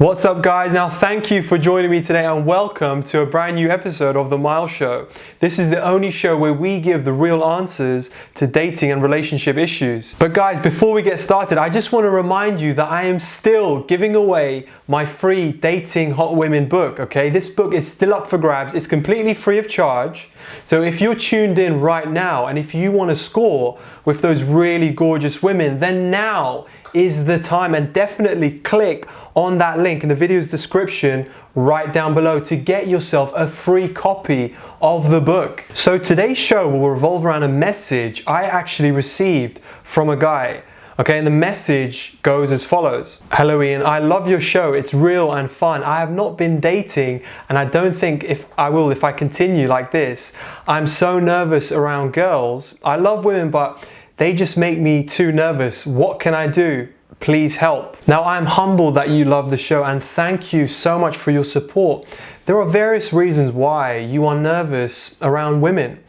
What's up guys? Now thank you for joining me today and welcome to a brand new episode of the Myles Show. This is the only show where we give the real answers to dating and relationship issues. But guys, before we get started, I just want to remind you that I am still giving away my free Dating Hot Women book, okay? This book is still up for grabs. It's completely free of charge. So if you're tuned in right now and if you want to score with those really gorgeous women, then now is the time, and definitely click on that link in the video's description right down below to get yourself a free copy of the book. So today's show will revolve around a message I actually received from a guy. Okay, and the message goes as follows. Hello Ian, I love your show. It's real and fun. I have not been dating and I don't think if I continue like this. I'm so nervous around girls. I love women, but they just make me too nervous. What can I do? Please help. Now, I'm humbled that you love the show and thank you so much for your support. There are various reasons why you are nervous around women.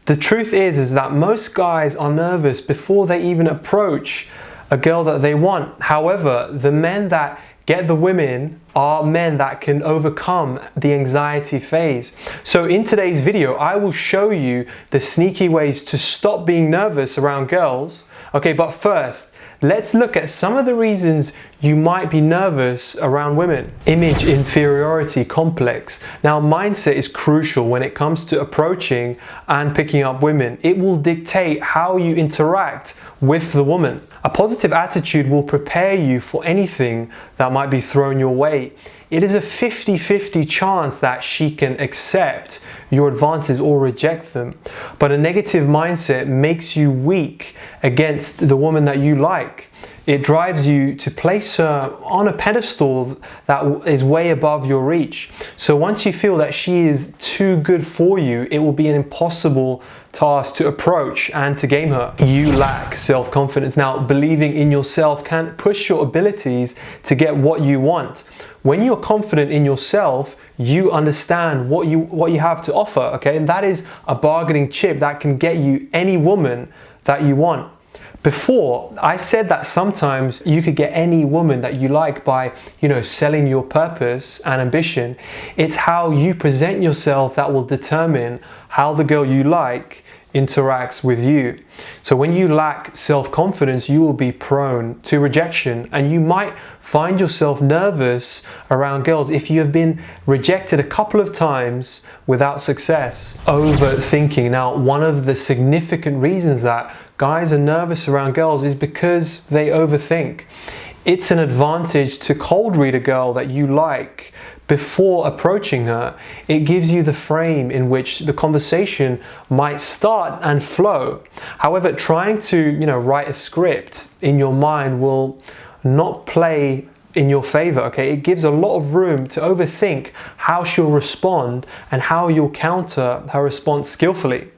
The truth is that most guys are nervous before they even approach a girl that they want. However, the men that get the women are men that can overcome the anxiety phase. So in today's video, I will show you the sneaky ways to stop being nervous around girls. Okay, but first, let's look at some of the reasons you might be nervous around women. Image inferiority complex. Now, mindset is crucial when it comes to approaching and picking up women. It will dictate how you interact with the woman. A positive attitude will prepare you for anything that might be thrown your way. It is a 50-50 chance that she can accept your advances or reject them. But a negative mindset makes you weak against the woman that you like. It drives you to place her on a pedestal that is way above your reach. So once you feel that she is too good for you, it will be an impossible task to approach and to game her. You lack self-confidence. Now, believing in yourself can push your abilities to get what you want. When you're confident in yourself, you understand what you have to offer, okay? And that is a bargaining chip that can get you any woman that you want. Before, I said that sometimes you could get any woman that you like by, selling your purpose and ambition. It's how you present yourself that will determine how the girl you like interacts with you. So when you lack self-confidence, you will be prone to rejection, and you might find yourself nervous around girls if you have been rejected a couple of times without success. Overthinking. Now, one of the significant reasons that guys are nervous around girls is because they overthink. It's an advantage to cold read a girl that you like before approaching her. It gives you the frame in which the conversation might start and flow. However, trying to, write a script in your mind will not play in your favor, okay? It gives a lot of room to overthink how she'll respond and how you'll counter her response skillfully.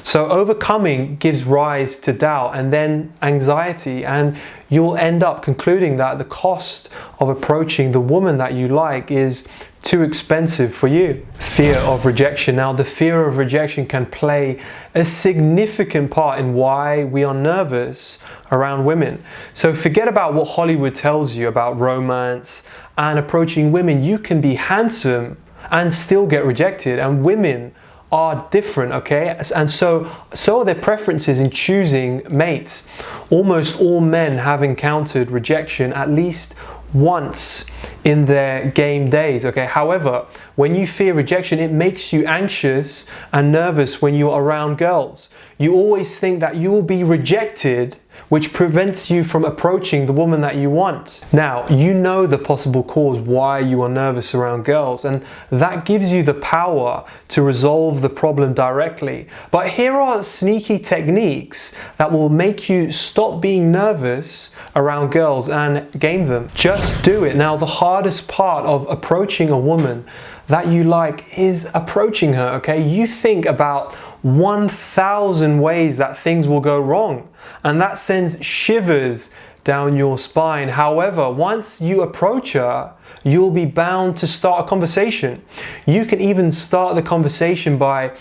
So overcoming gives rise to doubt and then anxiety, and you'll end up concluding that the cost of approaching the woman that you like is too expensive for you. Fear of rejection. Now, the fear of rejection can play a significant part in why we are nervous around women. So forget about what Hollywood tells you about romance and approaching women. You can be handsome and still get rejected, and women are different, okay? And so are their preferences in choosing mates. Almost all men have encountered rejection at least once in their game days, okay? However, when you fear rejection, it makes you anxious and nervous when you're around girls. You always think that you will be rejected, which prevents you from approaching the woman that you want. Now, you know the possible cause why you are nervous around girls, and that gives you the power to resolve the problem directly. But here are sneaky techniques that will make you stop being nervous around girls and game them. Just do it. Now, the hardest part of approaching a woman that you like is approaching her, okay? You think about 1,000 ways that things will go wrong, and that sends shivers down your spine. However, once you approach her, you'll be bound to start a conversation. You can even start the conversation by,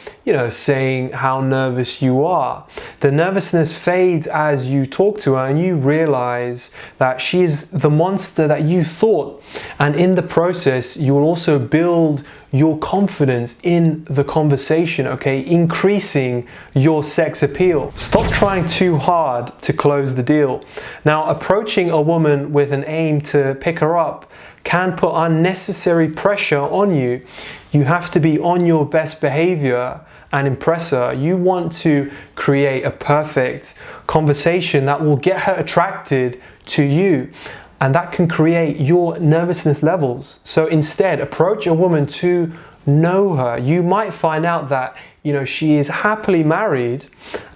saying how nervous you are. The nervousness fades as you talk to her and you realize that she is the monster that you thought. And in the process, you will also build your confidence in the conversation, okay? Increasing your sex appeal. Stop trying too hard to close the deal. Now, approaching a woman with an aim to pick her up can put unnecessary pressure on you. You have to be on your best behavior and impress her. You want to create a perfect conversation that will get her attracted to you, and that can create your nervousness levels. So instead, approach a woman to know her. You might find out that she is happily married,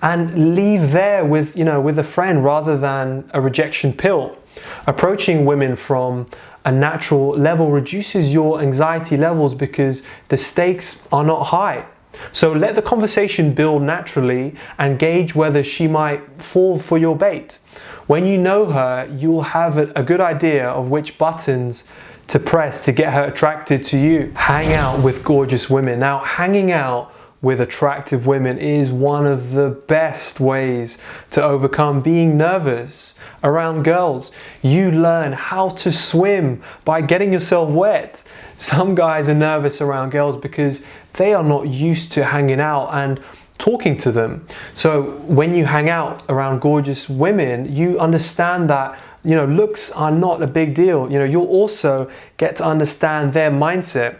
and leave there with a friend rather than a rejection pill. Approaching women from a natural level reduces your anxiety levels because the stakes are not high. So let the conversation build naturally and gauge whether she might fall for your bait. When you know her, you'll have a good idea of which buttons to press to get her attracted to you. Hang out with gorgeous women. Now, hanging out with attractive women is one of the best ways to overcome being nervous around girls. You learn how to swim by getting yourself wet. Some guys are nervous around girls because they are not used to hanging out and talking to them. So when you hang out around gorgeous women, you understand that looks are not a big deal. You'll also get to understand their mindset.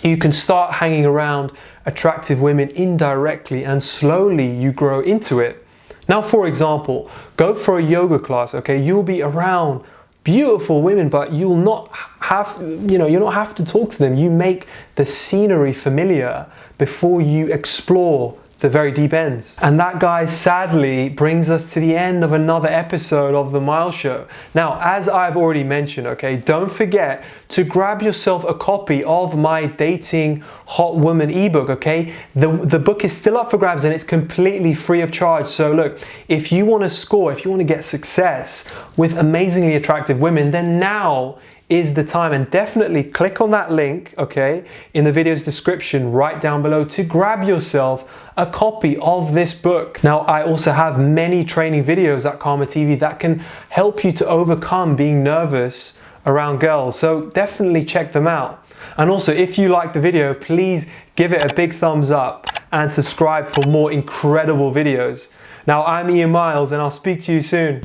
You can start hanging around attractive women indirectly, and slowly you grow into it. Now, for example, go for a yoga class, okay? You'll be around beautiful women, but you'll not have to talk to them. You make the scenery familiar before you explore the very deep ends. And that, guys, sadly brings us to the end of another episode of the Myles Show. Now, as I've already mentioned, okay, don't forget to grab yourself a copy of my Dating Hot Woman ebook, okay? The book is still up for grabs and it's completely free of charge. So look, if you want to score, if you want to get success with amazingly attractive women, then now is the time, and definitely click on that link, okay, in the video's description right down below to grab yourself a copy of this book. Now, I also have many training videos at Karma TV that can help you to overcome being nervous around girls, so definitely check them out. And also, if you like the video, please give it a big thumbs up and subscribe for more incredible videos. Now, I'm Iain Myles and I'll speak to you soon.